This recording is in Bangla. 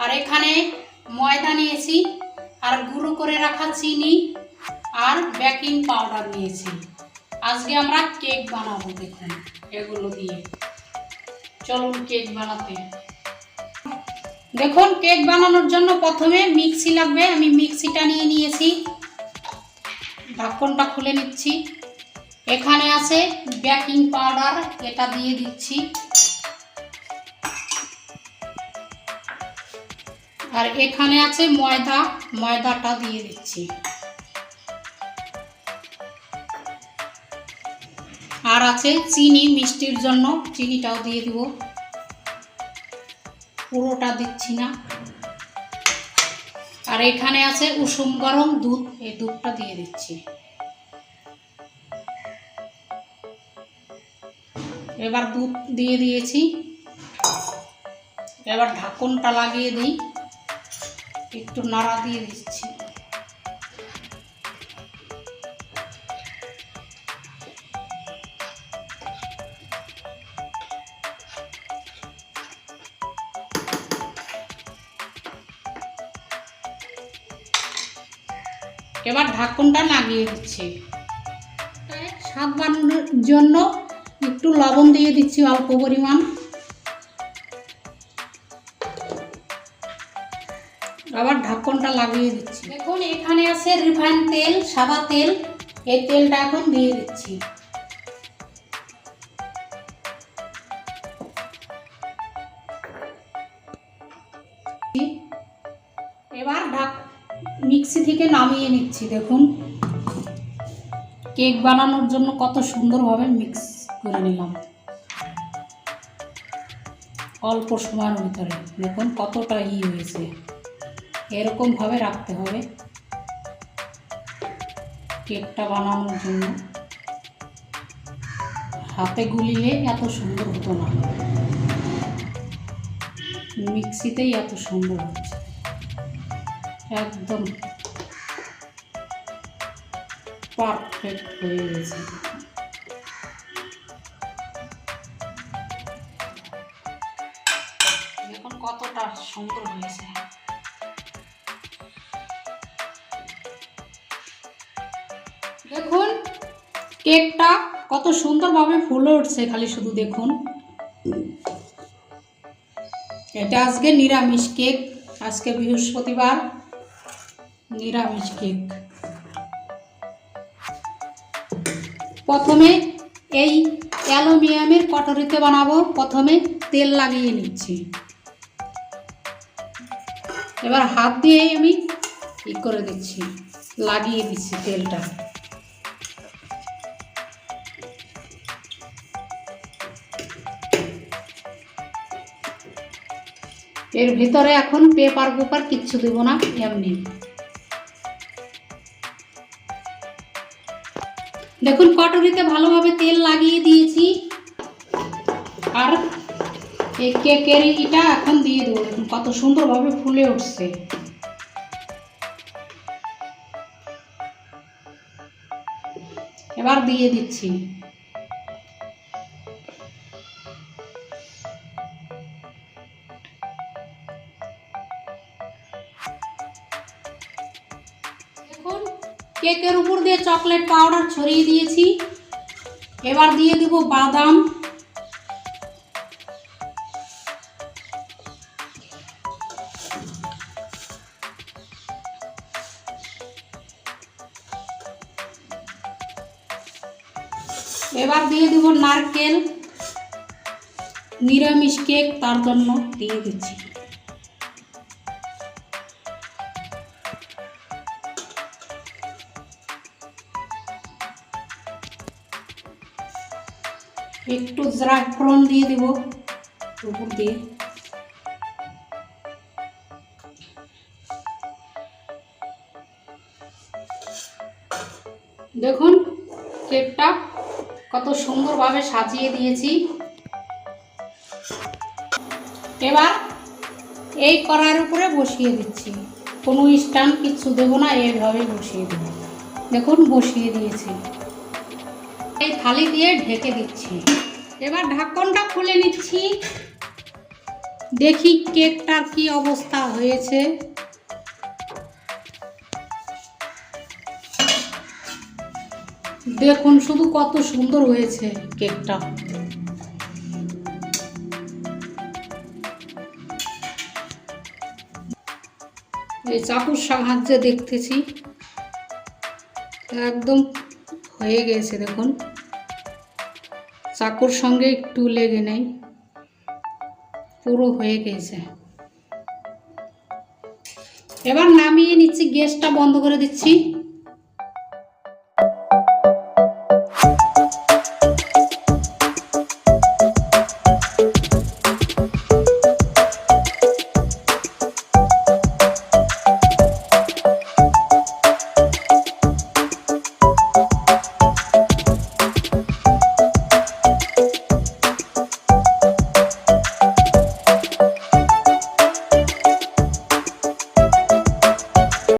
আর এখানে ময়দা নিয়েছি, আর গুঁড়ো করে রাখা চিনি আর বেকিং পাউডার নিয়েছি। আজকে আমরা কেক বানাবো। দেখুন এগুলো দিয়ে, চলুন কেক বানাতে। দেখুন কেক বানানোর জন্য প্রথমে মিক্সি লাগবে। আমি মিক্সিটা নিয়ে নিয়েছি, ঢাকনটা খুলে নিচ্ছি। এখানে আছে বেকিং পাউডার, এটা দিয়ে দিচ্ছি। আর এখানে আছে ময়দা, ময়দাটা দিয়ে দিচ্ছি। আর আছে চিনি, মিষ্টির জন্য চিনিটাও দিয়ে দিব, পুরোটা দিচ্ছি না। আর এখানে আছে উষুম গরম দুধ, এই দুধটা দিয়ে দিচ্ছি। এবার দুধ দিয়ে দিয়েছি, এবার ঢাকনটা লাগিয়ে দিই, একটু নাড়া দিয়ে দিচ্ছি। এবার ঢাকনটা লাগিয়ে দিচ্ছি। স্বাদ বাড়ানোর জন্য একটু লবণ দিয়ে দিচ্ছি, অল্প পরিমাণ। আবার ঢাকনটা লাগিয়ে দিচ্ছি। দেখুন এখানে আছে রিফাইন তেল, সাদা তেল, এই তেলটা এখন দিয়ে দিচ্ছি। এবার মিক্সি থেকে নামিয়ে নিচ্ছি। দেখুন কেক বানানোর জন্য কত সুন্দরভাবে মিক্স করে নিলাম অল্প সময়ের ভিতরে। দেখুন কতটা হয়েছে, এরকম ভাবে রাখতে হবে কেকটা বানানোর জন্য। হাতে গুলিয়ে এত সুন্দর হতো না, মিক্সিতেই এত সুন্দর হচ্ছে, একদম পারফেক্ট হয়ে গেছে। দেখুন কতটা সুন্দর হয়েছে। দেখুন কেকটা কত সুন্দরভাবে ফুলে উঠছে, খালি শুধু দেখুন। এটা আজকে নিরামিষ কেক, আজকে বৃহস্পতিবার, নিরামিষ কেক। প্রথমে এই অ্যালুমিনিয়ামের কটরিতে বানাবো, প্রথমে তেল লাগিয়ে নিচ্ছি। এবার হাত দিয়ে আমি করে দিচ্ছি, লাগিয়ে দিচ্ছি তেলটা। এর ভিতরে এখন পেপার কিচ্ছু দেব না, এমনি। দেখুন কটরিতে ভালোভাবে তেল লাগিয়ে দিয়েছি। আর এই কেকের ইটা এখন দিয়ে দেবো। দেখুন কত সুন্দরভাবে ফুলে উঠছে। এবার দিয়ে দিচ্ছি। দেখুন কেকের উপর দিয়ে চকলেট পাউডার ছড়িয়ে দিয়েছি। এবার দিয়ে দিব বাদাম, এবার দিয়ে দিব নারকেল, নিরামিষ কেক তার জন্য দিয়ে দিচ্ছি। একটু জাফরান দিয়ে দেব উপর দিয়ে। দেখুন কেকটা কত সুন্দরভাবে সাজিয়ে দিয়েছি। এবার এই কড়াইয়ের উপরে বসিয়ে দিচ্ছি, কোনো স্ট্যান্ড কিচ্ছু দেব না, এইভাবে বসিয়ে দেব। দেখুন বসিয়ে দিয়েছি, এই থালি দিয়ে ঢেকে দিচ্ছি। এবার ঢাকনটা খুলে নিচ্ছি। দেখি কেকটার কি অবস্থা হয়েছে। দেখুন শুধু কত সুন্দর হয়েছে কেকটা। এই চাকুর সাহায্যে দেখতেছি, একদম হয়ে গেছে। দেখুন চাকুর সঙ্গে একটু লেগে নেই, পুরো হয়ে গেছে। এবার নামিয়ে নিচ্ছি, গ্যাসটা বন্ধ করে দিচ্ছি।